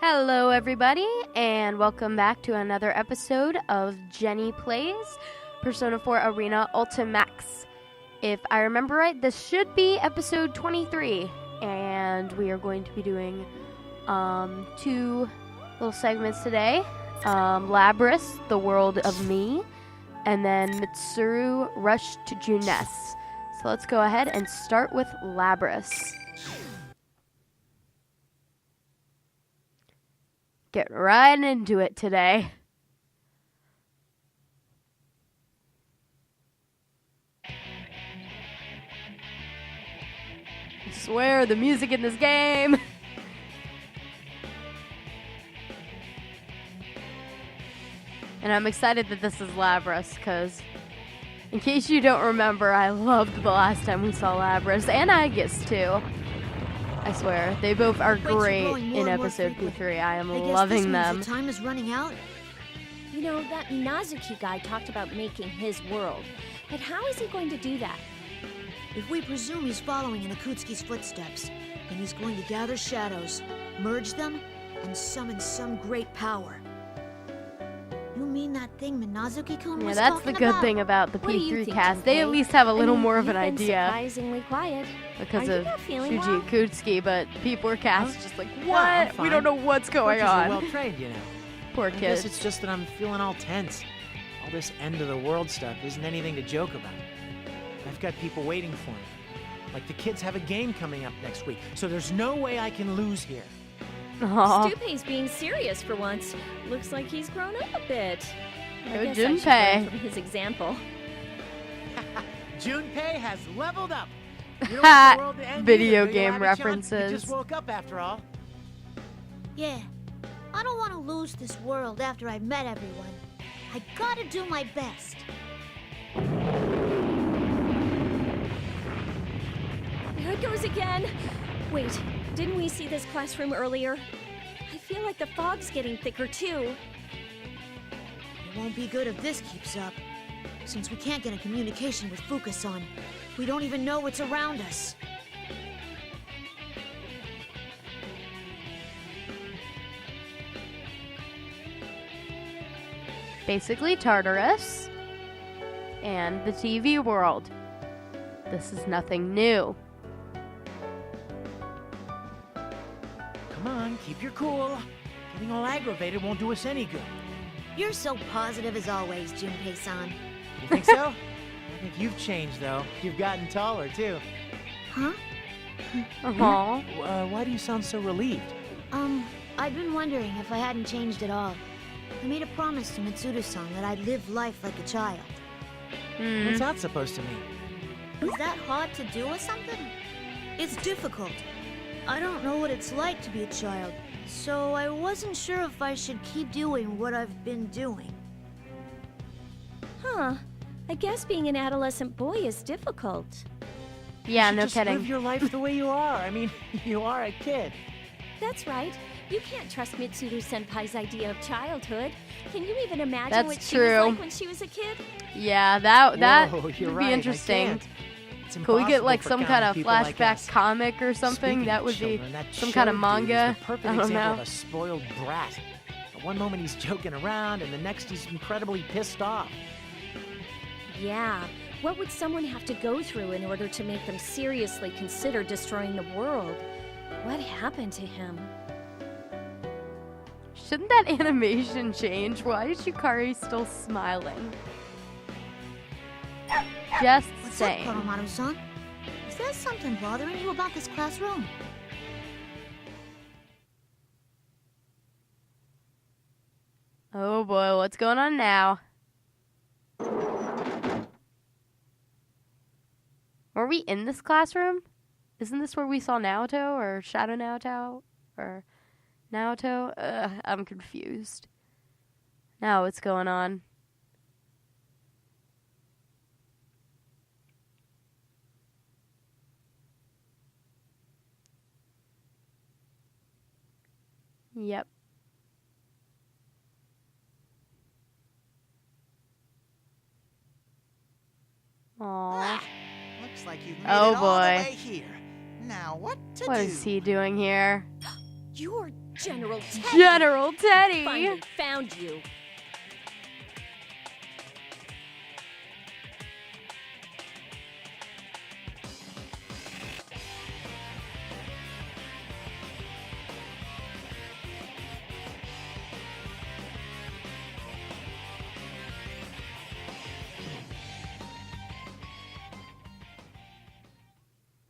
Hello, everybody, and welcome back to another episode of Jenny Plays Persona 4 Arena Ultimax. If I remember right, this should be episode 23, and we are going to be doing two little segments today. Labris, The World of Me, and then Mitsuru, Rush to Juness. So let's go ahead and start with Labris. Get right into it today. I swear, the music in this game. And I'm excited that this is Labris, because in case you don't remember, I loved the last time we saw Labris, and Aegis too. I swear, they both are great in episode P3. I am loving them. The time is running out. You know, that Nazuki guy talked about making his world. But how is he going to do that? If we presume he's following in Akutsuki's footsteps, then he's going to gather shadows, merge them, and summon some great power. You mean that thing Minazuki-kun was that's the good thing about the P3 cast. They at least have a little more of an idea. Surprisingly quiet. Because of Shuji well? Akutsuki, but P4 cast is just like, what? Yeah, we don't know what's going on. Well trained, you know. Poor I kids. guess it's just that I'm feeling all tense. All this end of the world stuff isn't anything to joke about. I've got people waiting for me. Like the kids have a game coming up next week, so there's no way I can lose here. Aww. Stupé's being serious for once. Looks like he's grown up a bit. Good I guess I should Junpei. learn from his example. Junpei has leveled up. You don't want the world to end Video either, game You'll have a chance. references. You just woke up after all. Yeah, I don't want to lose this world after I've met everyone. I gotta do my best. There it goes again. Wait, didn't we see this classroom earlier? I feel like the fog's getting thicker too. It won't be good if this keeps up. Since we can't get in communication with Fuka-san, we don't even know what's around us. Basically Tartarus and the TV world. This is nothing new. Come on, keep your cool. Getting all aggravated won't do us any good. You're so positive as always, Junpei-san. You think so? I think you've changed, though. You've gotten taller, too. Huh? Aww. Why do you sound so relieved? I've been wondering if I hadn't changed at all. I made a promise to Mitsuru-san that I'd live life like a child. What's that supposed to mean? Is that hard to do or something? It's difficult. I don't know what it's like to be a child, so I wasn't sure if I should keep doing what I've been doing. Huh. I guess being an adolescent boy is difficult. Yeah, You no just kidding. live your life the way you are. I mean, you are a kid. That's right. You can't trust Mitsuru-senpai's idea of childhood. Can you even imagine That's what she true. was like when she was a kid? Yeah, that Whoa, would you're be right, I interesting. can't. It's Could we get impossible like for some kind common of people like flashback us. comic or something? Speaking That of would be children, that some kind of Shou dude is manga. the perfect I don't example know. of a spoiled brat. One moment he's joking around, and the next he's incredibly pissed off. Yeah. What would someone have to go through in order to make them seriously consider destroying the world? What happened to him? Shouldn't that animation change? Why is Yukari still smiling? Just What's saying. up, Koromaru-san? Is there something bothering you about this classroom? Oh boy, what's going on now? Were we in this classroom? Isn't this where we saw Naoto or Shadow Naoto or Naoto? I'm confused. Now what's going on? Yep. Aww. Looks like you've made Oh, it all the boy. way here. Now, what to What do? is he doing here? You're General Teddy! General Teddy! Finally found you.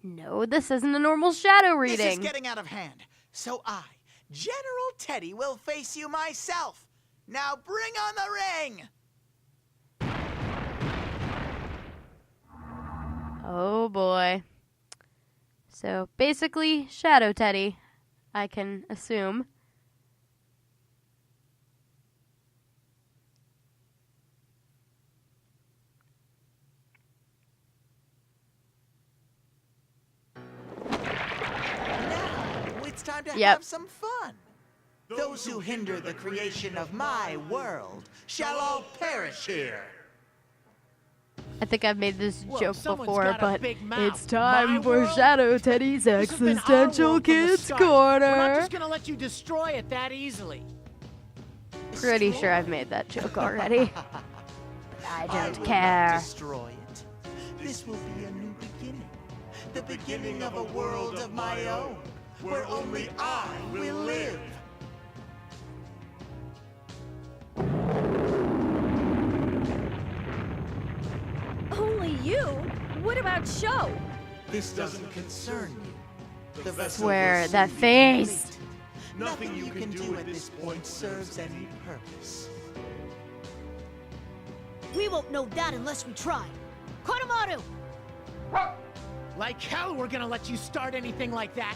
No, this isn't a normal shadow reading. This is getting out of hand. So I, General Teddy, will face you myself. Now bring on the ring! Oh boy. So basically, Shadow Teddy, I can assume. Now it's time to Yep. have some fun. Those who hinder the creation of my world shall all perish here. I think I've made this Whoa, joke someone's before, got a but big mouth. it's time My for world? Shadow Teddy's This has been our Existential world from the Kids start. We're not Corner. just gonna let you destroy it that easily. Pretty sure I've made that joke already. I I don't will care. not destroy it. This will be a new beginning. The beginning of a world of my own, where only I will live. Only you? What about Show? This doesn't concern you. The vessel Swear, will that soon be face. complete. Nothing you can do at this point serves any purpose. We won't know that unless we try. Konomaru! Like hell we're gonna let you start anything like that.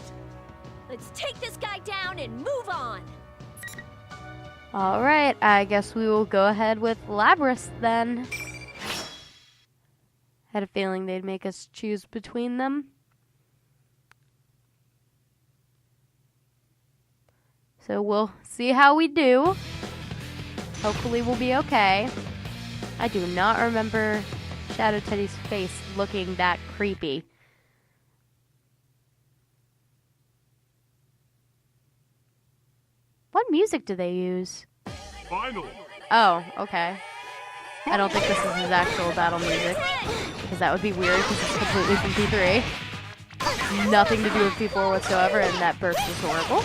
Let's take this guy down and move on. Alright, I guess we will go ahead with Labrys then. Had a feeling they'd make us choose between them. So we'll see how we do. Hopefully we'll be okay. I do not remember Shadow Teddy's face looking that creepy. What music do they use? Final. Oh, okay. I don't think this is his actual battle music, because that would be weird because it's completely from P3. Nothing to do with P4 whatsoever, and that burst was horrible.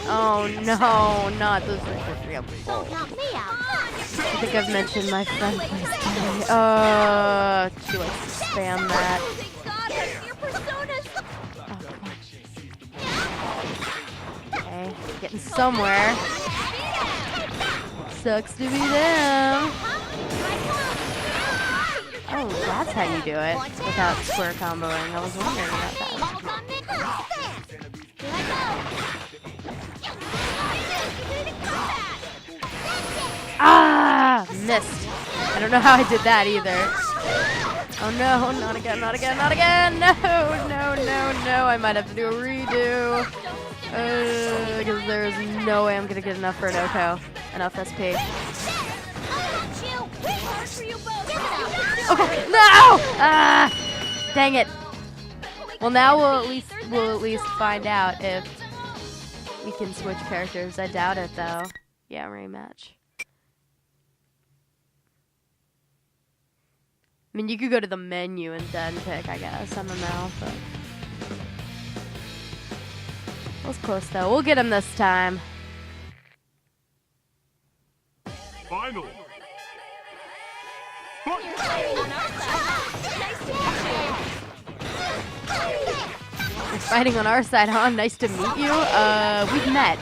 Oh no, not this example. I think I've mentioned my friend plays Teddy. She likes to spam that. Okay, getting somewhere. Sucks to be them. Oh, that's how you do it without square comboing. I was wondering about that. Ah, missed. I don't know how I did that either. Oh no, not again, not again, not again. No, no, no, no. I might have to do a redo. Because there's no way I'm going to get enough for an Oko. Enough SP. Okay, no! Ah, dang it. Well, now we'll at least find out if we can switch characters. I doubt it, though. Yeah, rematch. I mean, you could go to the menu and then pick, I guess. I don't know, but... That was close, though. We'll get him this time. Final. You're fighting on our side, huh? Nice to meet you. We've met.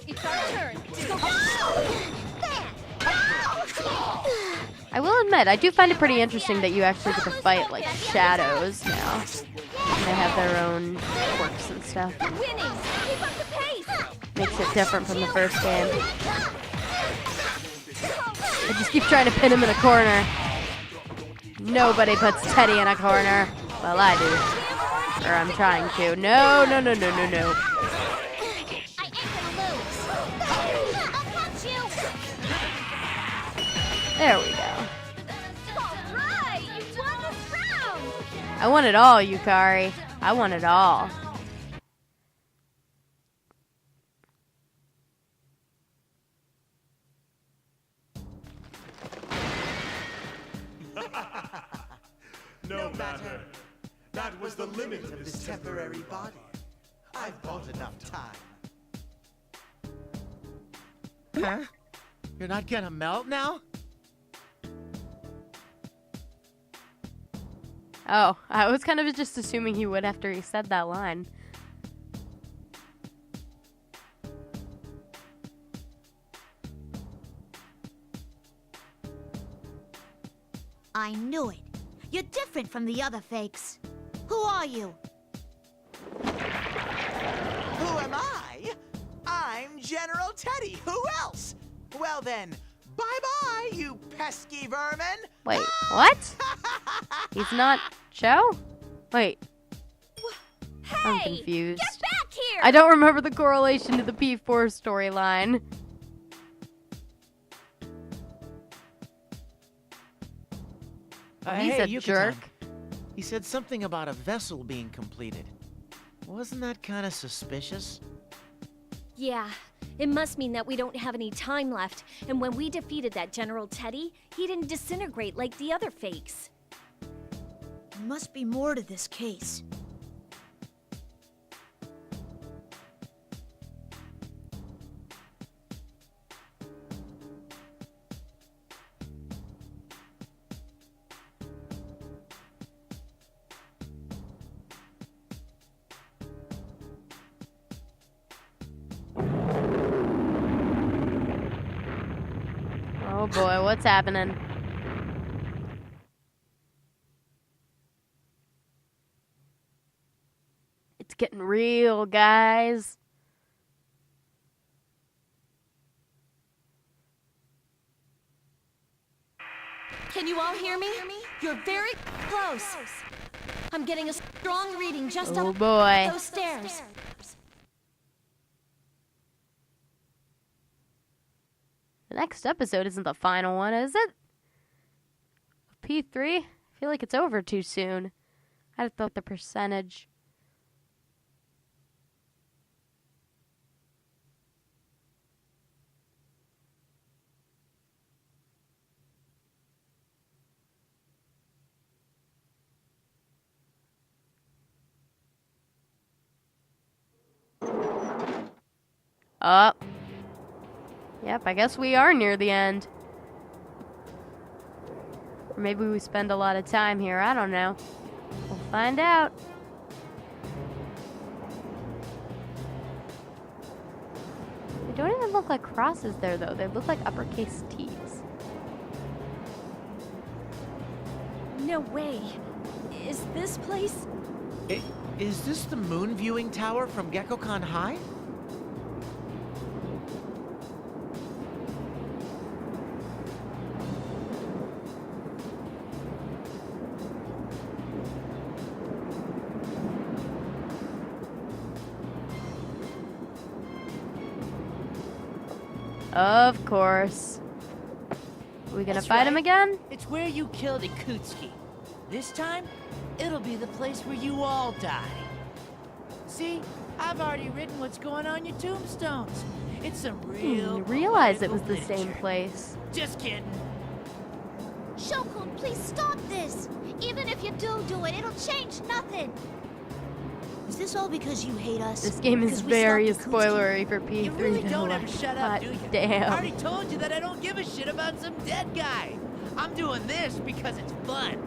It's our turn. I will admit, I do find it pretty interesting that you actually get to fight, like, shadows now. And they have their own quirks and stuff. Winning. Keep up the pace. Makes it different from the first game. I just keep trying to pin him in a corner. Nobody puts Teddy in a corner. Well, I do. Or I'm trying to. No, no, no, no, no, no. There we go. All right, you won this round. I want it all, Yukari. I want it all. No matter. That was the limit of this temporary body. I've bought enough time. Huh? You're not gonna melt now? Oh, I was kind of just assuming he would after he said that line. I knew it. You're different from the other fakes. Who are you? Who am I? I'm General Teddy. Who else? Well then, bye-bye, you pesky vermin. Wait, what? He's not Joe? Wait, I'm Hey, confused. get back here. I don't remember the correlation to the P4 storyline. He's Hey, a Yuka-tan. jerk. He said something about a vessel being completed. Wasn't that kind of suspicious? Yeah, it must mean that we don't have any time left. And when we defeated that General Teddy, he didn't disintegrate like the other fakes. There must be more to this case. Oh boy, what's happening? It's getting real, guys. Can you all hear me? You're very close. I'm getting a strong reading just Oh up boy. those stairs. The next episode isn't the final one, is it? P3? I feel like it's over too soon. I'd have thought the percentage. Up. Yep, I guess we are near the end. Or maybe we spend a lot of time here, I don't know. We'll find out. They don't even look like crosses there, though. They look like uppercase T's. No way. Is this place? Is this the moon viewing tower from Gekkoukan High? Of course. Are we gonna That's fight him right. again? It's where you killed Ikutsuki. This time, it'll be the place where you all die. See, I've already written what's going on your tombstones. It's some real. Didn't realize it was poetical the same literature. place. Just kidding. Shokun, please stop this! Even if you do it, it'll change nothing! Is this all because you hate us? This game is Because we very stopped Ikutsuki? spoilery for P3. You really though. don't ever shut up, God do you? Damn. I already told you that I don't give a shit about some dead guy. I'm doing this because it's fun.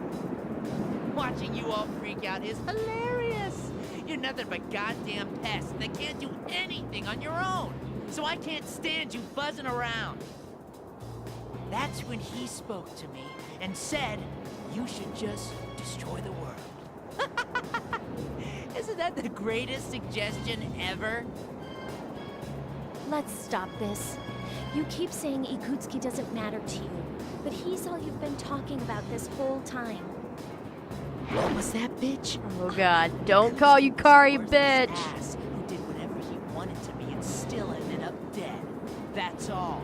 Watching you all freak out is hilarious. You're nothing but goddamn pests that can't do anything on your own. So I can't stand you buzzing around. That's when he spoke to me and said, you should just destroy the world. Isn't that the greatest suggestion ever? Let's stop this. You keep saying Ikutsuki doesn't matter to you, but he's all you've been talking about this whole time. What was that, bitch? Oh god, don't call Yukari Where's this bitch. ass who did whatever he wanted to me and still ended up dead. That's all.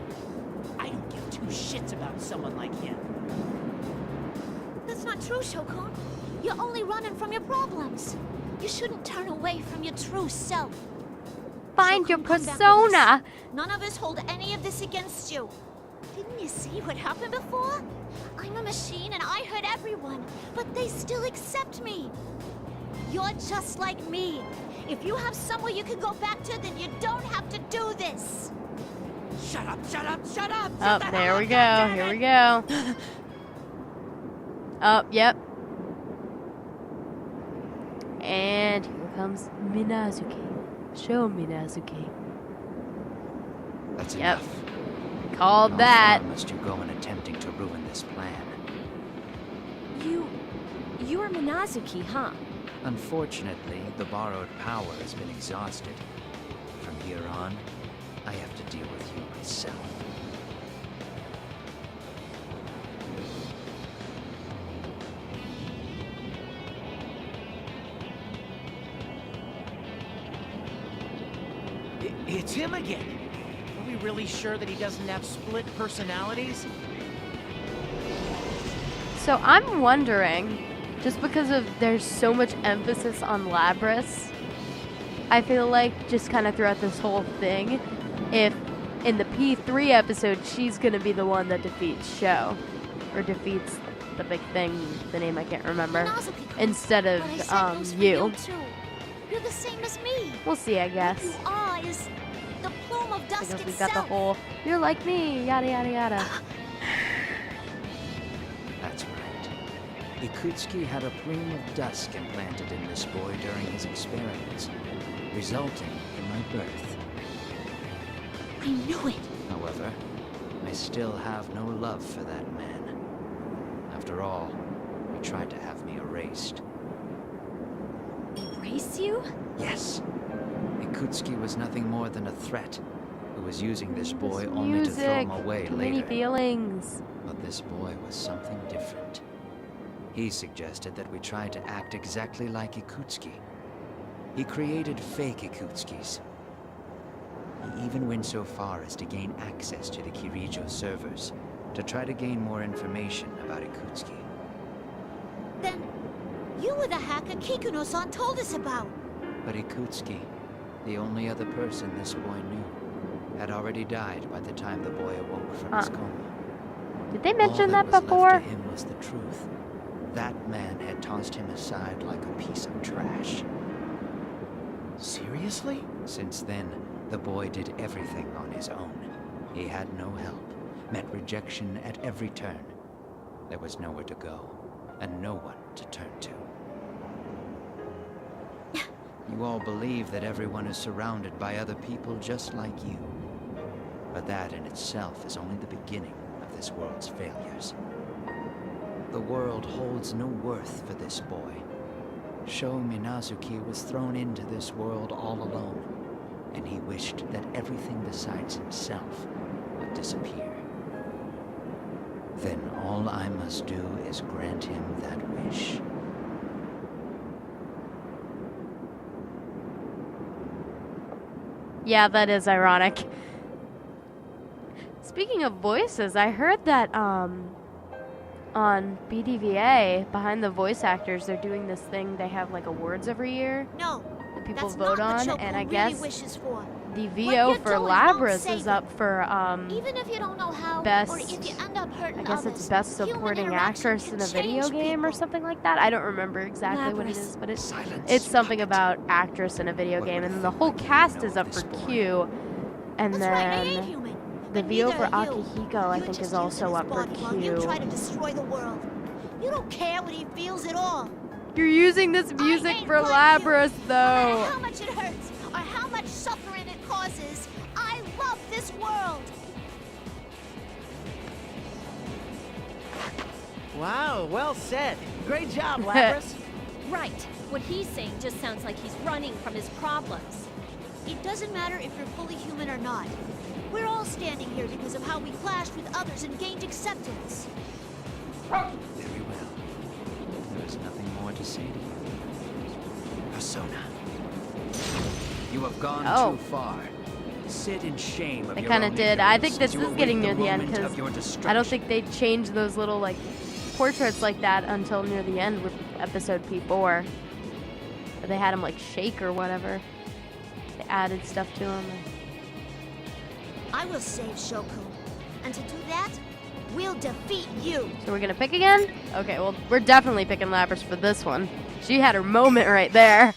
I don't give two shits about someone like him. That's not true, Shokun. You're only running from your problems. You shouldn't turn away from your true self. Find your Shokun, come back with us. persona. None of us hold any of this against you. Didn't you see what happened before? I'm a machine and I hurt everyone, but they still accept me. You're just like me. If you have somewhere you can go back to, then you don't have to do this. Shut up, shut up, shut up! Oh, Shut the there hell we up, go. goddammit! Here we go. Oh, yep. And here comes Minazuki. Show Minazuki. That's Yep. enough. Called How that. far must you go in attempting to ruin this plan? You're Minazuki, huh? Unfortunately, the borrowed power has been exhausted. From here on, I have to deal with you myself. It's him again. Are we really sure that he doesn't have split personalities? So I'm wondering, just because of there's so much emphasis on Labris, I feel like just kind of throughout this whole thing, if in the P3 episode she's gonna be the one that defeats Sho, or defeats the big thing, the name I can't remember, Minazuki-kun, instead of what I said goes for you. too. You're the same as me. We'll see, I What guess. you are is the plume of dusk Because we've itself. got the whole "you're like me," yada yada yada. That's right. Ikutsuki had a plume of dusk implanted in this boy during his experiments, resulting in my birth. I knew it. However, I still have no love for that man. After all, he tried to have me erased. Erase you? Yes. Ikutsuki was nothing more than a threat who was using this boy only to throw Music, him away too many later. feelings. But this boy was something different. He suggested that we try to act exactly like Ikutsuki. He created fake Ikutskis. He even went so far as to gain access to the Kirijo servers to try to gain more information about Ikutsuki. Then you were the hacker Kikuno-san told us about. But Ikutsuki, the only other person this boy knew, had already died by the time the boy awoke from his coma. Did they All mention that was left before? to him was the truth. That man had tossed him aside like a piece of trash. Seriously? Since then, the boy did everything on his own. He had no help, met rejection at every turn. There was nowhere to go, and no one to turn to. You all believe that everyone is surrounded by other people just like you. But that in itself is only the beginning of this world's failures. The world holds no worth for this boy. Sho Minazuki was thrown into this world all alone, and he wished that everything besides himself would disappear. Then all I must do is grant him that wish. Yeah, that is ironic. Speaking of voices, I heard that on BDVA, behind the voice actors, they're doing this thing. They have like awards every year No, that people that's vote not on, what and I Shokun guess really wishes for. the What VO you're for doing won't Labris save is them. up for Even if you don't know how, best. or if you end up hurting I guess others, it's best human supporting interaction actress can in a video change game or people. something like that. I don't remember exactly what it Labris. is, but it's Silence, something puppet. about actress in a video What game, would a and the thing whole like you cast know is of up for this boy? Q, and That's right, I ain't then human. the But VO neither for are you. Akihiko, I You're think, just is also using up his for body while you try Q. to destroy the world. You don't care what he feels at all. You're using this music ain't for like you. Labris, No matter though. how much it hurts, or how much suffering it causes, I love this world. Wow, well said. Great job, Labris. Right. What he's saying just sounds like he's running from his problems. It doesn't matter if you're fully human or not. We're all standing here because of how we clashed with others and gained acceptance. Very well. There is nothing more to say to you. Persona. You have gone Oh. too far. Sit in shame of They your kind of own did. I ignorance think this as you is getting await near the end moment of because your I don't destruction. think they changed those little like portraits like that until near the end with episode P4. But they had him like shake or whatever. They added stuff to him. I will save Shokun. And to do that, we'll defeat you. So we're gonna pick again? Okay, well we're definitely picking Lapras for this one. She had her moment right there.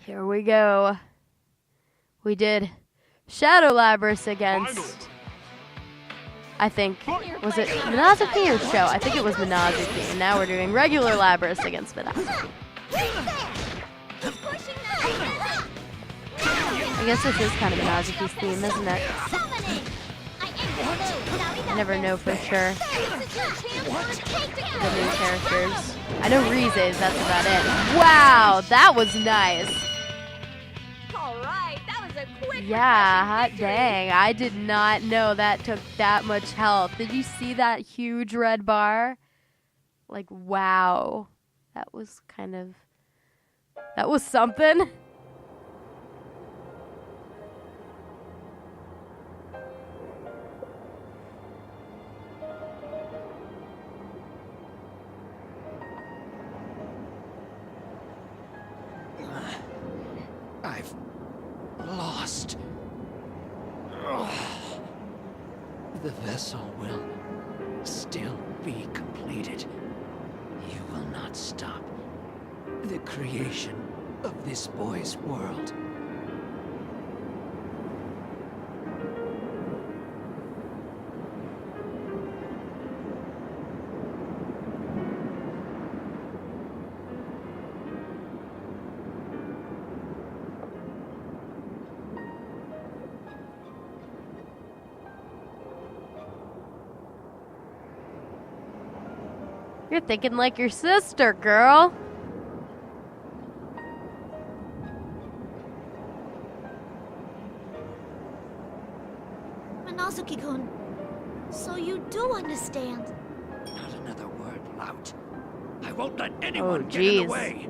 Here we go. We did Shadow Lapras against, Final. I think, was it Minazuki or Sho? I think it was Minazuki. And now we're doing regular Lapras against Minazuki. I guess this is kind of Minazuki's theme, isn't it? I never know for sure. The new characters. I know Rize's, that's about it. Wow, that was nice. Alright, that was a quick Yeah, hot refreshing victory. dang. I did not know that took that much health. Did you see that huge red bar? Like, wow. That was something. I've lost. Ugh. The vessel will still be completed. You will not stop the creation of this boy's world. You're thinking like your sister, girl. Minazuki-kun, so you do understand. Not another word, lout. I won't let anyone get in jeez. the way.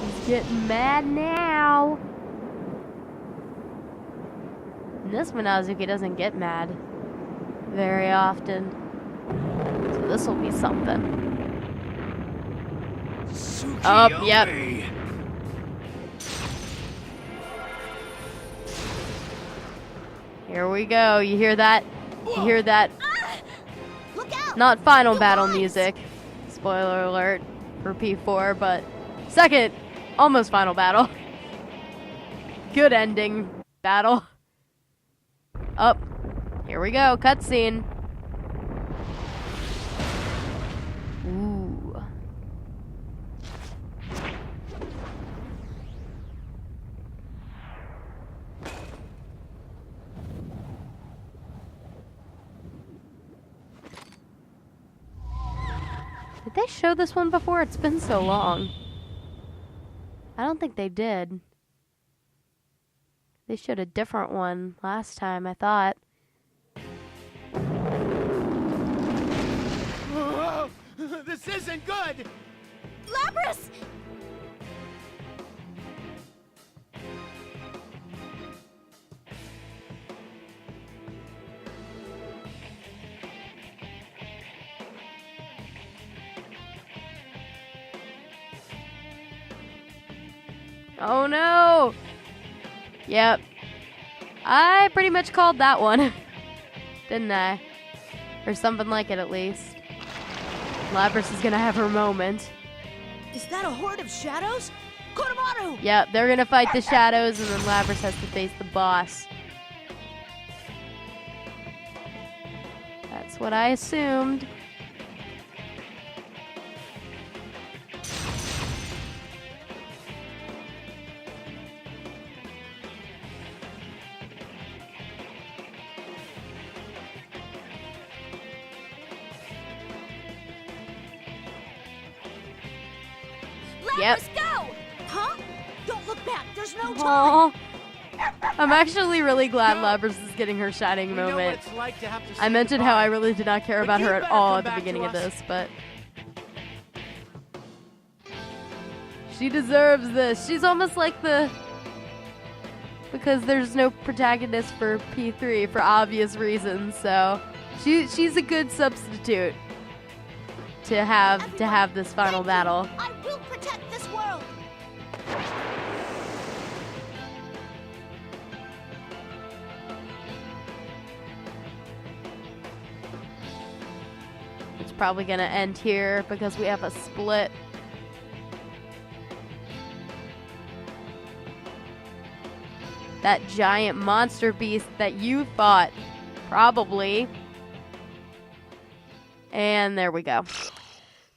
He's getting mad now. And this Minazuki doesn't get mad very often. So this will be something. Tsukiyomi. Yep. Here we go. You hear that? You hear that? Look out! Not final You battle guys! music. Spoiler alert for P4, but second, almost final battle. Good ending battle. Up. Here we go. Cutscene. Ooh. Did they show this one before? It's been so long. I don't think they did. They showed a different one last time, I thought. This isn't good! Lapras! Oh no! Yep. I pretty much called that one. Didn't I? Or something like it at least. Lapras is gonna have her moment. Is that a horde of shadows? Koromaru! Yep, they're gonna fight the shadows and then Lapras has to face the boss. That's what I assumed. Lapras, Yep. go! Huh? Don't look back. There's no time. Aww. I'm actually really glad Labrys is getting her shining We know what moment. it's like to have to I say mentioned goodbye. how I really did not care But about you her at better all come at the back to beginning of us. this, but she deserves this. She's almost like the... Because there's no protagonist for P3 for obvious reasons, so she's a good substitute to have this final battle. I will protect this world. It's probably gonna end here because we have a split. That giant monster beast that you fought, probably. And there we go.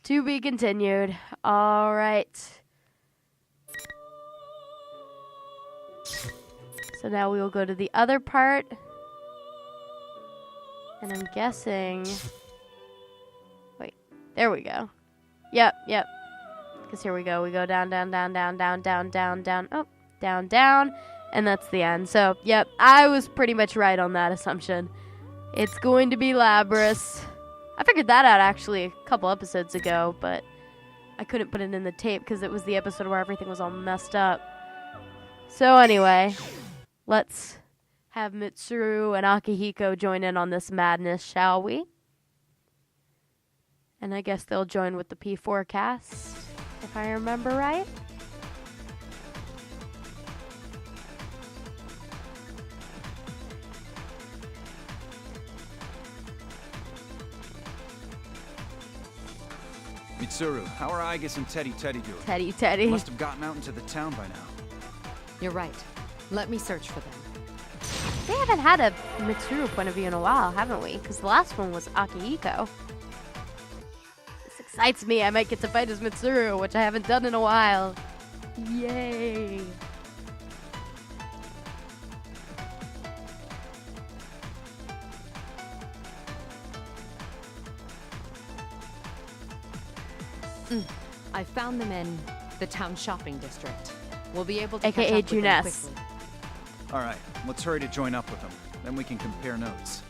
To be continued. All right. So now we will go to the other part. And I'm guessing... Wait, there we go. Yep. Because here we go. We go down, down, down, down, down, down, down, down, up, down, down. And that's the end. So, yep, I was pretty much right on that assumption. It's going to be Labrys. I figured that out actually a couple episodes ago, but I couldn't put it in the tape because it was the episode where everything was all messed up. So anyway, let's have Mitsuru and Akihiko join in on this madness, shall we? And I guess they'll join with the P4 cast, if I remember right. Mitsuru, how are Aigis and Teddy doing? Teddy. Must have gotten out into the town by now. You're right. Let me search for them. We haven't had a Mitsuru point of view in a while, haven't we? Because the last one was Akihiko. This excites me. I might get to fight as Mitsuru, which I haven't done in a while. Yay. I found them in the town shopping district. We'll be able to a.k.a. catch up with them Juness. quickly. All right, let's hurry to join up with them. Then we can compare notes.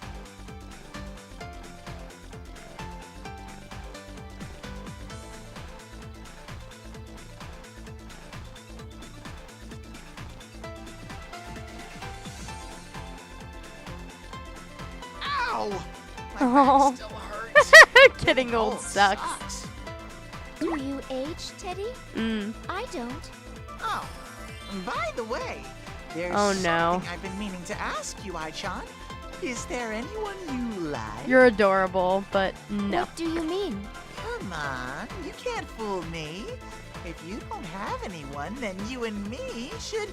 Ow! My Oh. back still hurts. Getting old Cold sucks. Do you age, Teddy? I don't. Oh, by the way, there's Oh, no. something I've been meaning to ask you, Aichan. Is there anyone you like? You're adorable, but no. What do you mean? Come on, you can't fool me. If you don't have anyone, then you and me should...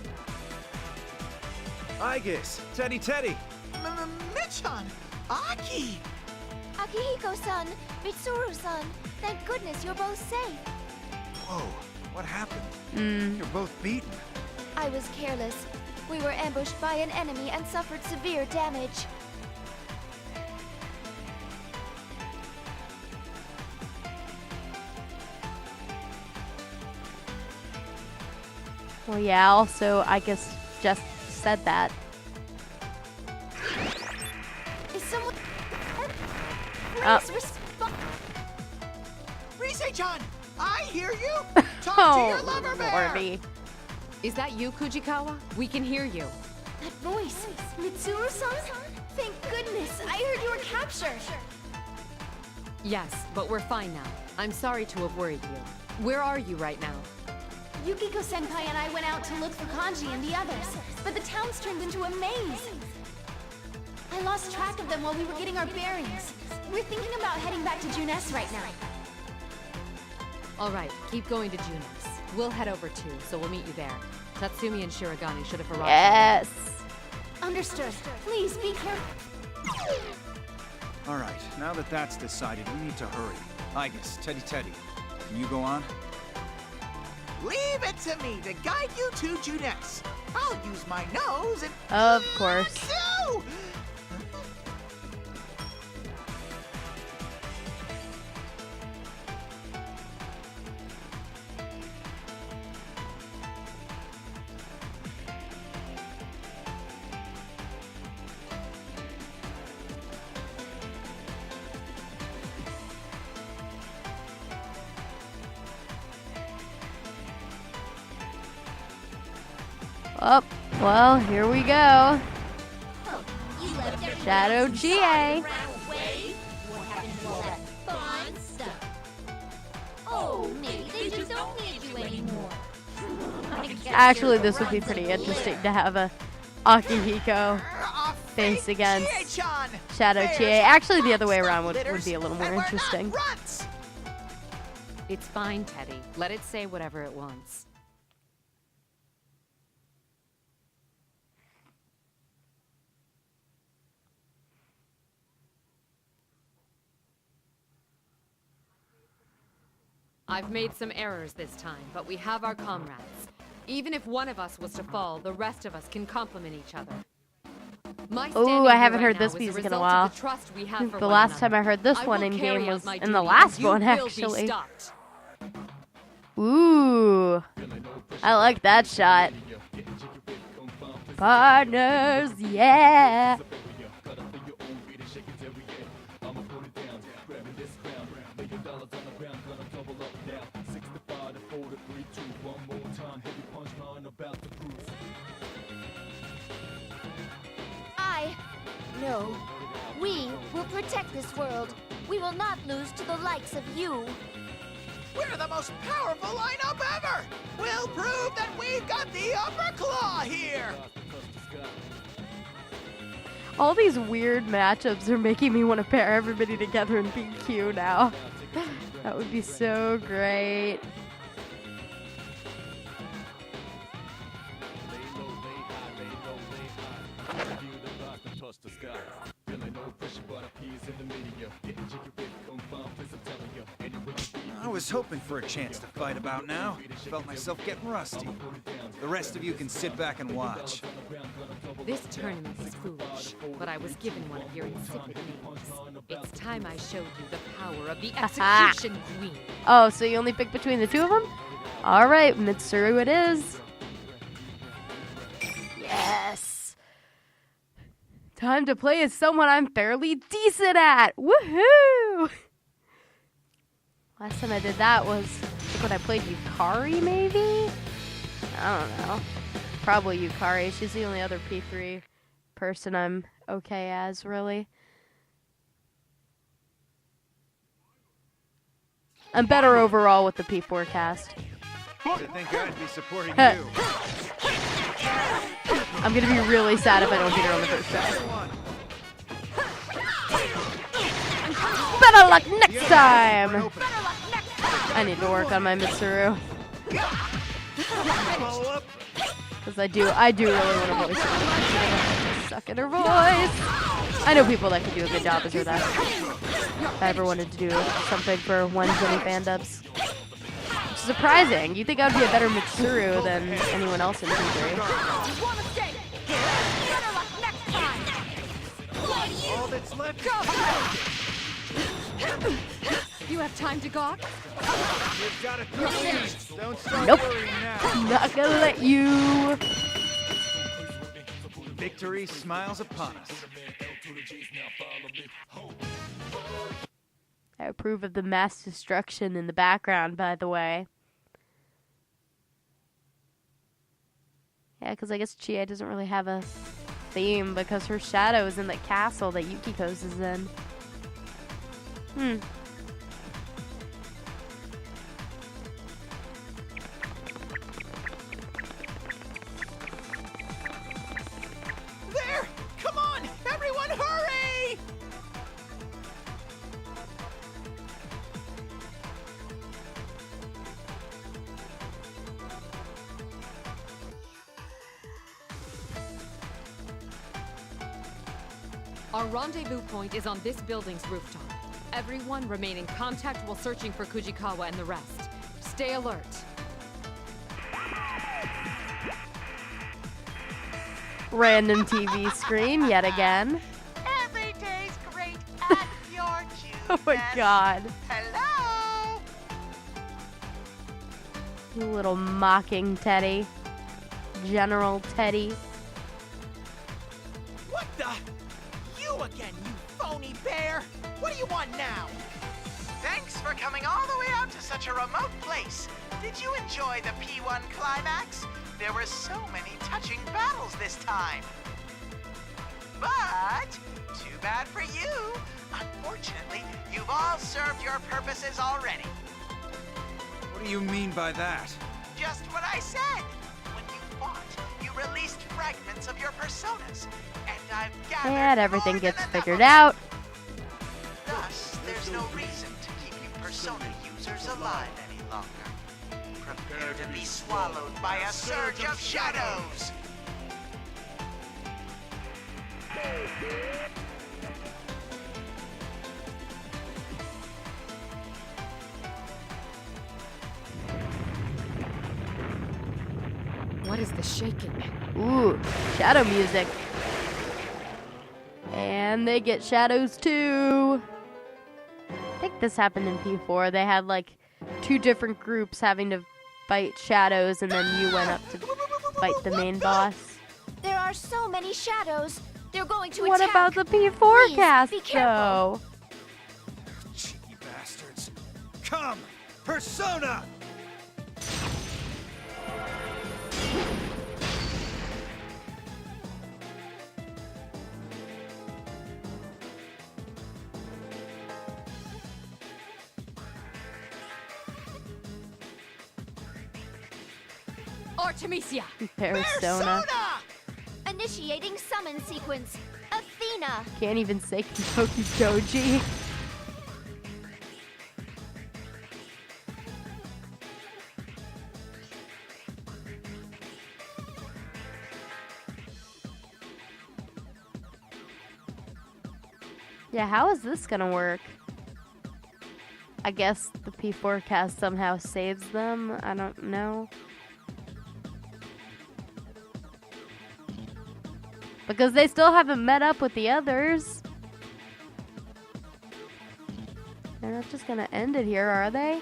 Aigis, Teddy. Michan! Aki! Akihiko-san, Mitsuru-san, thank goodness you're both safe. Whoa, what happened? You're both beaten. I was careless. We were ambushed by an enemy and suffered severe damage. Well, yeah, also, I guess just said that. Is someone... Oh. Please respond. Rise-chan! I hear you! Talk to your lover bear! Lordy. Is that you, Kujikawa? We can hear you. That voice. Mitsuru-san? Thank goodness. I heard you were captured. Yes, but we're fine now. I'm sorry to have worried you. Where are you right now? Yukiko-senpai and I went out to look for Kanji and the others, but the town's turned into a maze. I lost track of them while we were getting our bearings. We're thinking about heading back to Juness right now. All right, keep going to Juness. We'll head over too, so we'll meet you there. Tatsumi and Shirogane should have arrived. Yes. Understood. Please be careful. All right, now that that's decided, we need to hurry. Aigis, Teddy, can you go on? Leave it to me to guide you to Juness. I'll use my nose and... Of course. No! Oh, well, here we go. You left everyone Shadow else inside GA. and ran away? What happened to all that fun stuff? Oh, maybe they just don't need you anymore. I guess Actually, you're this would be the pretty runt interesting to have a Akihiko face against Chie-chan! Shadow Bears Chie. are Actually, the other way monster around would litters, be a little more and we're not interesting. runts. It's fine, Teddy. Let it say whatever it wants. I've made some errors this time, but we have our comrades. Even if one of us was to fall, the rest of us can complement each other. My Oh, standing I here haven't right heard now this is a music in a result while. of the trust we have for The one last time another. I heard this I one will in carry game out was my in the duty, last and you one, will be actually. stopped. Ooh, I like that shot. Partners, yeah. No. We will protect this world. We will not lose to the likes of you. We're the most powerful lineup ever! We'll prove that we've got the upper claw here! All these weird matchups are making me want to pair everybody together in PQ now. That would be so great. I was hoping for a chance to fight about now. Felt myself getting rusty. The rest of you can sit back and watch. This tournament is foolish, but I was given one of your insipid names. It's time I showed you the power of the Execution Queen. Oh, so you only pick between the two of them? All right, Mitsuru it is. Yes. Time to play as someone I'm fairly decent at. Woohoo! Last time I did that was when I played Yukari, maybe? I don't know. Probably Yukari. She's the only other P3 person I'm okay as, really. I'm better overall with the P4 cast. I think I'd be supporting you. I'm gonna be really sad if I don't beat her on the first try. Better luck next time! I need to work on my Mitsuru. Because I do really want to voice her. Suck at her voice. I know people that could do a good job as her that. If I ever wanted to do something for one Jenny Fandubs. Which is surprising. You think I would be a better Mitsuru than anyone else in P3. All that's left You have time to gawk? You've got it. Don't start Nope. worrying now. Not gonna let you. Victory smiles upon us. I approve of the mass destruction in the background, by the way. Yeah, because I guess Chie doesn't really have a theme because her shadow is in the castle that Yukiko's is in. There! Come on! Everyone hurry! Our rendezvous point is on this building's rooftop. Everyone remain in contact while searching for Kujikawa and the rest. Stay alert. Random TV screen yet again. Every day's great at your juice. Oh my god. Hello! You little mocking Teddy. General Teddy. What the? You again, you phony bear! What do you want now? Thanks for coming all the way out to such a remote place. Did you enjoy the P1 climax? there were so many touching battles this time. But, too bad for you. Unfortunately, you've all served your purposes already. What do you mean by that? Just what I said. When you fought, you released fragments of your personas, and I've gathered And everything more than gets enough figured of them. out. Thus, there's no reason to keep you persona users alive any longer. Prepare to be swallowed by a surge of shadows. What is the shaking? Ooh, shadow music. And they get shadows too. I think this happened in P4. They had like 2 different groups having to fight shadows, and then you went up to fight the main boss. There are so many shadows. They're going to What attack. about the P4 Please, cast be careful. though? Cheeky bastards. Come! Persona! Artemisia! Persona. Initiating summon sequence. Athena. Can't even say Kentucky Doji. Yeah, how is this gonna work? I guess the P4 cast somehow saves them. I don't know. Because they still haven't met up with the others. They're not just gonna end it here, are they?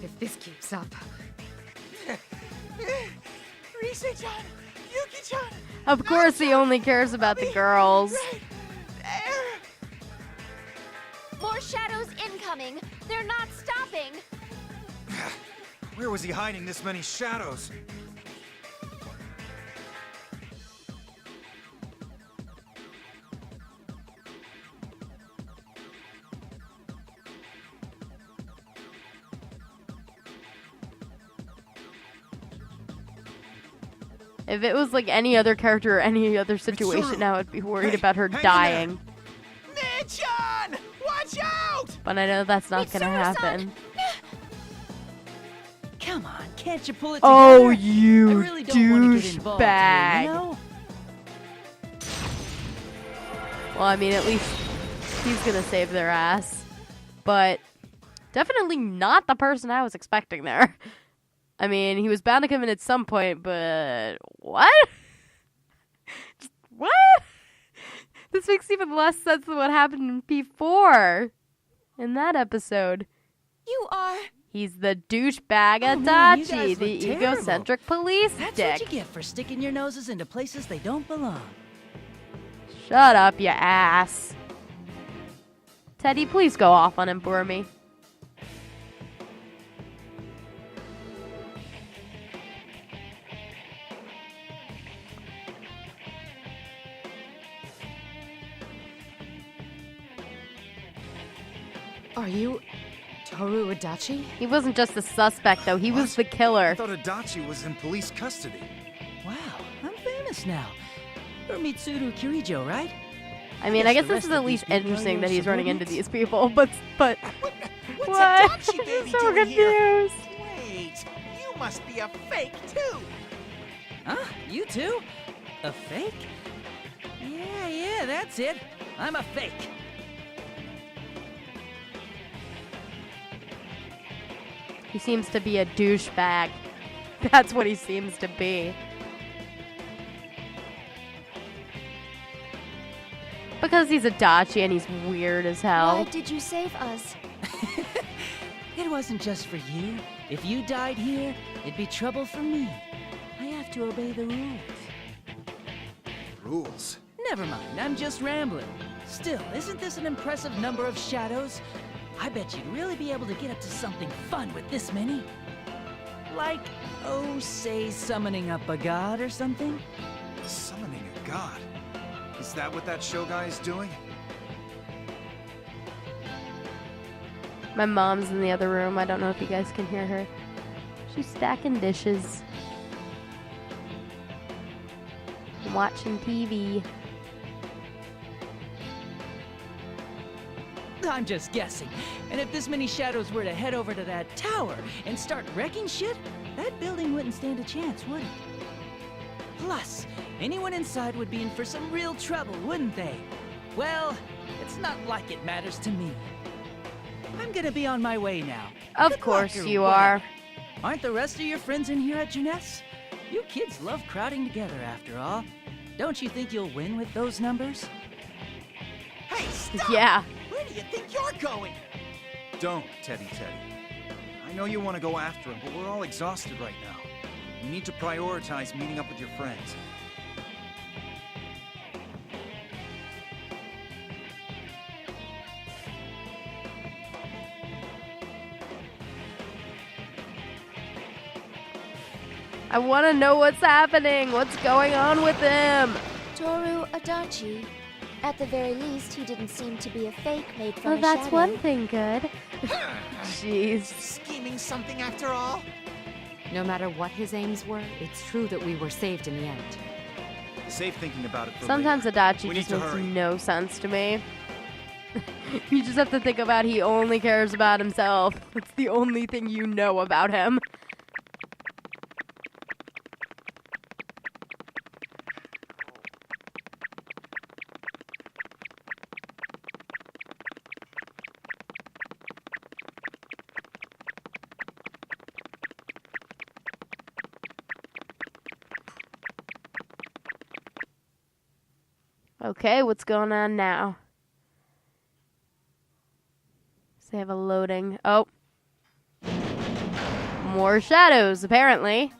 If this keeps up. Rise-chan, Yuki-chan. Of course he only cares about the girls. More shadows incoming. They're not stopping. Where was he hiding this many shadows? If it was like any other character or any other situation, now I'd be worried about her dying. Mid-chan! Watch out! But I know that's not gonna Mitsuru-san! happen. Come on, can't you pull it together? Oh, I you really don't want to get involved here, douchebag. you know? Well, I mean, at least he's gonna save their ass. But definitely not the person I was expecting there. I mean, he was bound to come in at some point, but what? Just, what? This makes even less sense than what happened in P4 in that episode. You are. He's the douchebag Oh, man, you Adachi, guys the look terrible. egocentric police That's dick. what you get for sticking your noses into places they don't belong. Shut up, you ass. Teddy, please go off on him for me. Are you Toru Adachi? He wasn't just the suspect, though. He was the killer. I thought Adachi was in police custody. Wow, I'm famous now. You're Mitsuru Kirijo, right? I mean, I guess the this is rest at of least these people are interesting your that he's running into subordinates? these people, but What's what? Adachi I'm baby so doing here? confused. Wait, you must be a fake too. Huh? You too? A fake? Yeah, that's it. I'm a fake. He seems to be a douchebag. That's what he seems to be. Because he's Adachi and he's weird as hell. Why did you save us? It wasn't just for you. If you died here, it'd be trouble for me. have to obey the rules. Rules? Never mind, I'm just rambling. Still, isn't this an impressive number of shadows? I bet you'd really be able to get up to something fun with this many. Like, oh, say summoning up a god or something? Summoning a god? Is that what that show guy is doing? My mom's in the other room. I don't know if you guys can hear her. She's stacking dishes. And watching TV. I'm just guessing. And if this many shadows were to head over to that tower and start wrecking shit, that building wouldn't stand a chance, would it? Plus, anyone inside would be in for some real trouble, wouldn't they? Well, it's not like it matters to me. I'm gonna be on my way now. Of Good course luck or you whatever. are. Aren't the rest of your friends in here at Jeunesse? You kids love crowding together after all. Don't you think you'll win with those numbers? Hey, stop! Yeah. Where do you think you're going? Don't, Teddy. I know you want to go after him, but we're all exhausted right now. You need to prioritize meeting up with your friends. I want to know what's happening. What's going on with him? Toru Adachi. At the very least, he didn't seem to be a fake made from Well, a that's shadow. one thing good. Jeez. Scheming something after all? No matter what his aims were, it's true that we were saved in the end. Save thinking about it for Sometimes later. Adachi We just need to makes hurry. no sense to me. You just have to think about he only cares about himself. That's the only thing you know about him. Okay, what's going on now? So they have a loading. Oh. More shadows, apparently.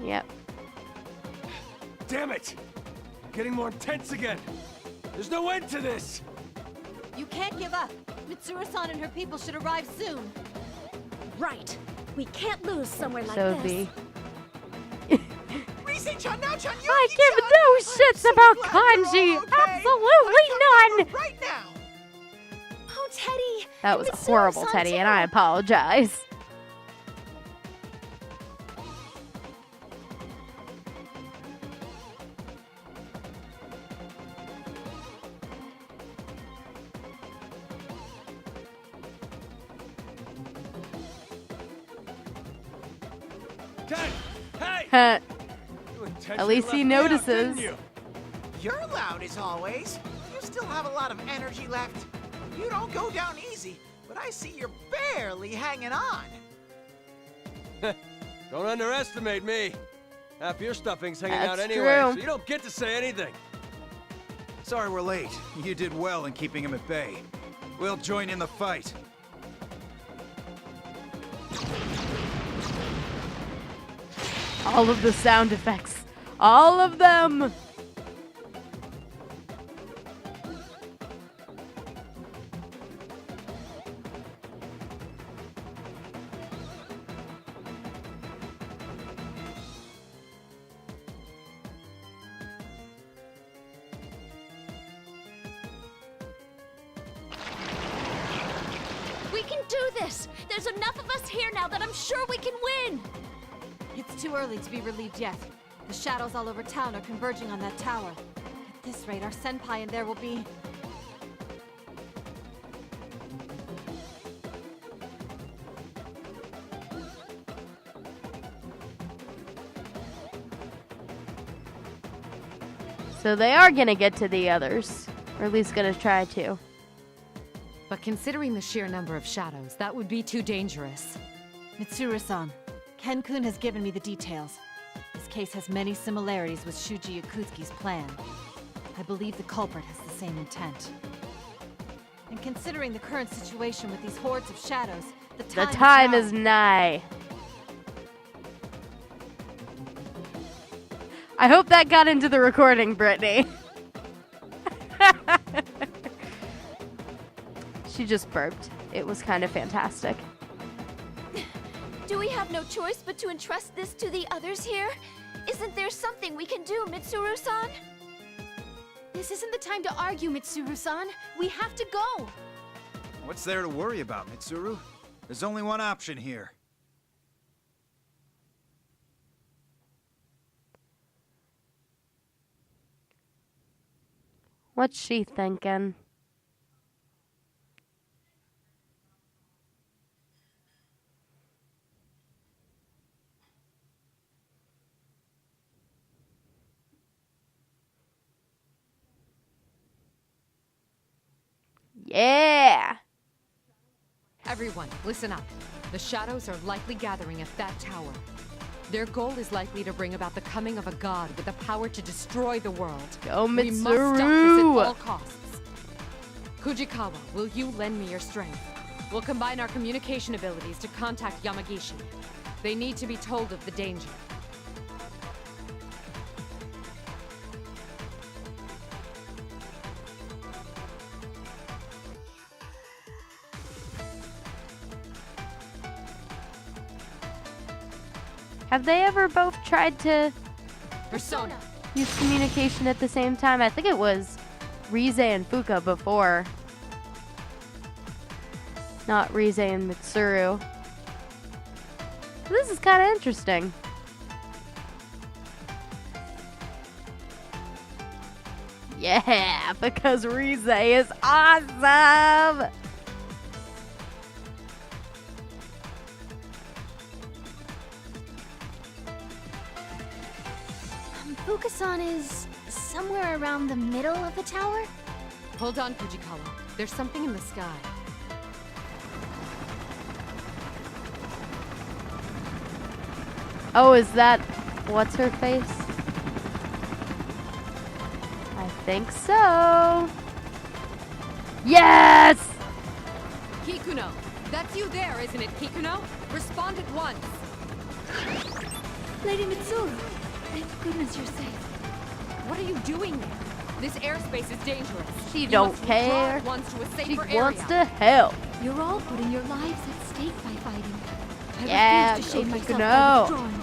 Yep. Damn it! Getting more intense again. There's no end to this. You can't give up. Mitsuru-san and her people should arrive soon. Right. We can't lose somewhere like So this. Rise-chan, now-chan, I give no shits about kanji. Absolutely none. Right now. Oh, Teddy. That was Mitsuru-san horrible, Teddy, and I too. apologize. Ted! Hey! At You intentionally least he left me out, notices. didn't you? You're loud as always. You still have a lot of energy left. You don't go down easy, but I see you're barely hanging on. Don't underestimate me. Half your stuffing's hanging out That's anyway, true. so you don't get to say anything. Sorry we're late. You did well in keeping him at bay. We'll join in the fight. All of the sound effects. All of them. We can do this. There's enough of us here now that I'm sure we can win. It's too early to be relieved yet. The shadows all over town are converging on that tower. At this rate, our senpai in there will be... So they are gonna get to the others. Or at least gonna try to. But considering the sheer number of shadows, that would be too dangerous. Mitsuru-san, Ken-kun has given me the details. This case has many similarities with Shuji Yakutsuki's plan. I believe the culprit has the same intent. And considering the current situation with these hordes of shadows, the time is nigh. I hope that got into the recording, Brittany. She just burped. It was kind of fantastic. Do we have no choice but to entrust this to the others here? Isn't there something we can do, Mitsuru-san? This isn't the time to argue, Mitsuru-san. We have to go. What's there to worry about, Mitsuru? There's only one option here. What's she thinking? Yeah! Everyone, listen up. The shadows are likely gathering at that tower. Their goal is likely to bring about the coming of a god with the power to destroy the world. Go, Mitsuru! We must stop this at all costs. Kujikawa, will you lend me your strength? We'll combine our communication abilities to contact Yamagishi. They need to be told of the danger. Have they ever both tried to Persona. use communication at the same time? I think it was Rize and Fuka before. Not Rize and Mitsuru. This is kind of interesting. Yeah, because Rize is awesome! Fuka-san is somewhere around the middle of the tower? Hold on, Fujikawa. There's something in the sky. Oh, is that what's her face? I think so. Yes! Kikuno! That's you there, isn't it, Kikuno? Respond at once! Lady Mitsuru! Thank goodness you're safe. What are you doing there? This airspace is dangerous. She You don't must withdraw care. at once to a She safer wants area. to help. You're all putting your lives at stake by fighting. I Yeah, refuse to shame go myself Kikuno. by withdrawing.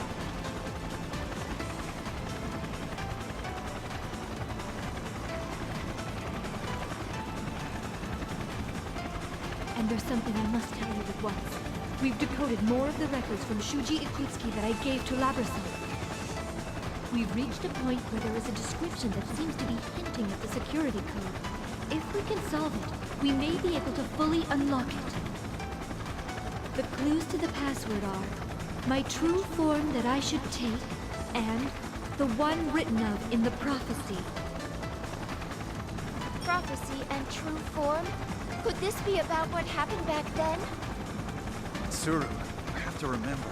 And there's something I must tell you at once. We've decoded more of the records from Shuji Ikutsuki that I gave to Labrasan. We've reached a point where there is a description that seems to be hinting at the security code. If we can solve it, we may be able to fully unlock it. The clues to the password are my true form that I should take, and the one written of in the prophecy. Prophecy and true form? Could this be about what happened back then? Mitsuru, I have to remember.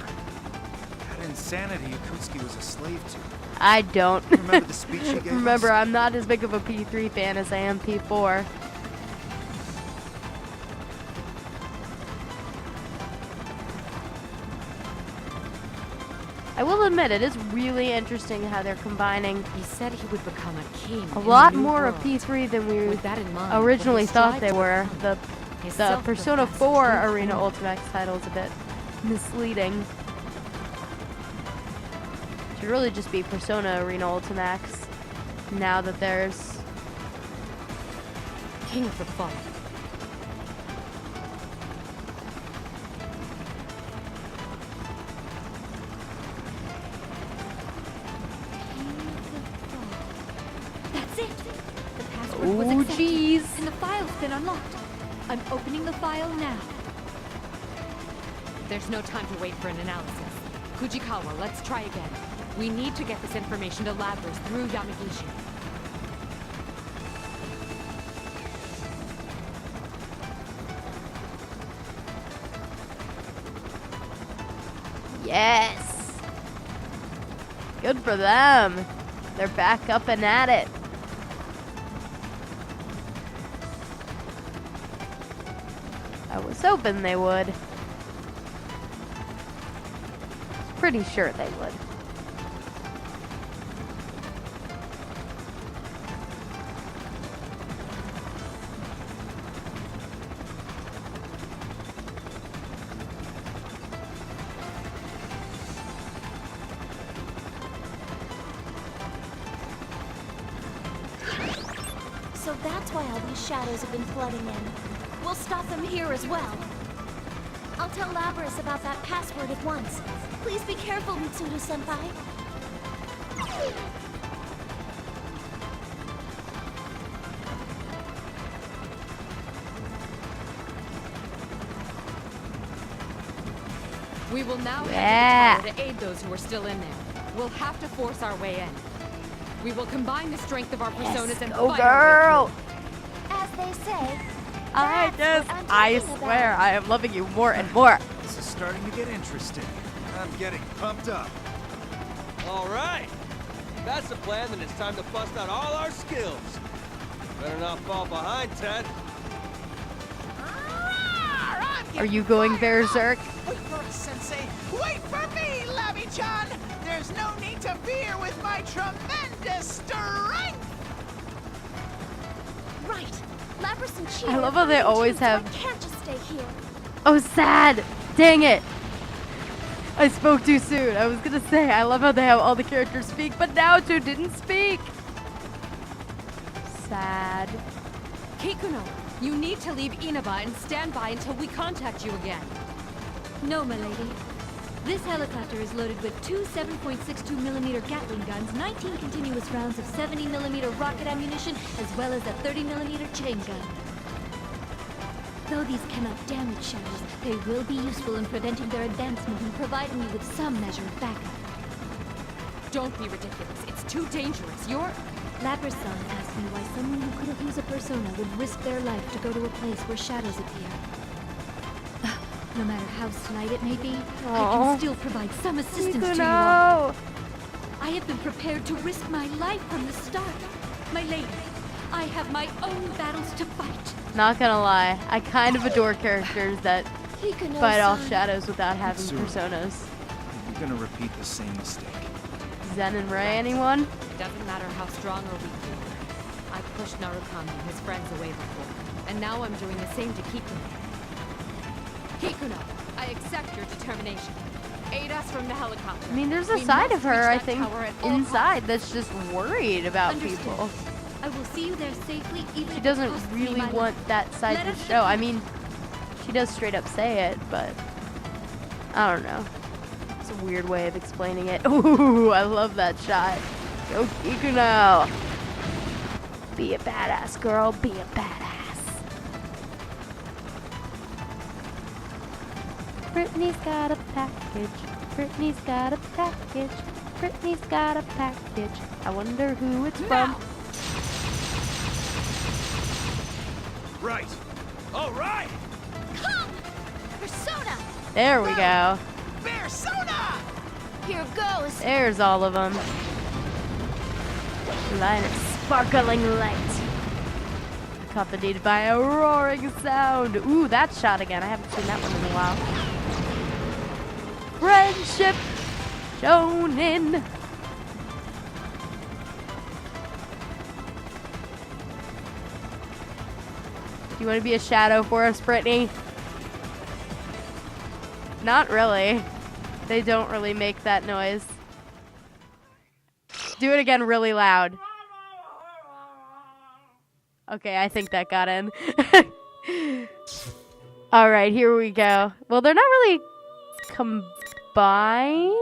That insanity Yakutsuki was a slave to. I don't. Remember the speech he gave Remember, us? I'm not as big of a P3 fan as I am P4. I will admit, it is really interesting how they're combining He said he would become a king. a in lot the new more world. of P3 than we With that in mind, originally what he thought strives they to were. become. The His Persona self-professed 4 true Arena form. Ultimax title is a bit misleading. Should really just be Persona Arena Ultimax now that there's King of the Fall. That's it! The password was Oh, accepted, jeez. and the file's been unlocked. I'm opening the file now. There's no time to wait for an analysis. Fujikawa, let's try again. We need to get this information to Labrys through Yamagishi. Yes. Good for them. They're back up and at it. I was hoping they would. Pretty sure they would. So that's why all these shadows have been flooding in. We'll stop them here as well. I'll tell Labras about that password at once. Please be careful, Mitsuru-senpai. We will now head to the tower to aid those who are still in there. We'll have to force our way in. We will combine the strength of our personas and go fight our way girl! through. As they say, I swear, I am loving you more and more. This is starting to get interesting. I'm getting pumped up. All right. If that's the plan, then it's time to bust out all our skills. Better not fall behind, Ted. Are you going berserk? Wait for us, Sensei. Wait for me, Labby-chan. There's no need to fear with my tremendous strength. right. Labras and Chi I are love how they fine always too, so have- I can't just stay here. Oh, sad. Dang it. I spoke too soon. I was gonna say, I love how they have all the characters speak, but now two didn't speak. Sad. Kikuno, you need to leave Inaba and stand by until we contact you again. No, my lady. This helicopter is loaded with two 7.62mm Gatling guns, 19 continuous rounds of 70mm rocket ammunition, as well as a 30mm chain gun. Though these cannot damage shadows, they will be useful in preventing their advancement and providing you with some measure of backup. Don't be ridiculous. It's too dangerous. You're... Lapras-san asked me why someone who couldn't use a persona would risk their life to go to a place where shadows appear. No matter how slight it may be, I Aw. can still provide some assistance to you No. all. I have been prepared to risk my life from the start. My lady, I have my own battles to fight. Not gonna lie, I kind of adore characters that Kikuno-san. fight off shadows without having Mitsuru. personas. You're gonna repeat the same mistake. Zen and Ray, anyone? It doesn't matter how strong or weak you are. I pushed Narukami and his friends away before, and now I'm doing the same to Kikuno. Kikuno, I accept your determination. Aid us from the helicopter. I mean, there's a We side must of her, reach I that think, tower at all inside costs. that's just worried about Understood. people. I will see you there safely, even She if it doesn't costs me really my want life. that side Let to us show. I begin. mean, she does straight up say it, but I don't know. It's a weird way of explaining it. Ooh, I love that shot. Go Kikuno. Be a badass, girl. Be a badass. Brittany's got a package. Brittany's got a package. Brittany's got a package. I wonder who it's from. Right. All right. Come! Persona! There we go. Persona! Here goes! There's all of them. Line of sparkling light. Accompanied by a roaring sound. Ooh, that shot again. I haven't seen that one in a while. Friendship shonen. Do you want to be a shadow for us, Brittany? Not really. They don't really make that noise. Do it again really loud. Okay, I think that got in. All right, here we go. Well, they're not really combined,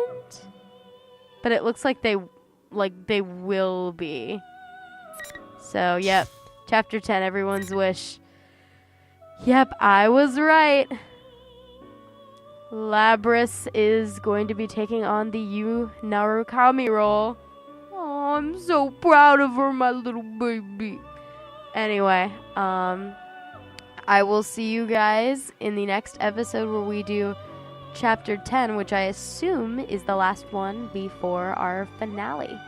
but it looks like they will be. So, yep. Chapter 10, everyone's wish. Yep, I was right. Labras is going to be taking on the Yu Narukami role. Oh, I'm so proud of her, my little baby. Anyway, I will see you guys in the next episode where we do chapter 10, which I assume is the last one before our finale.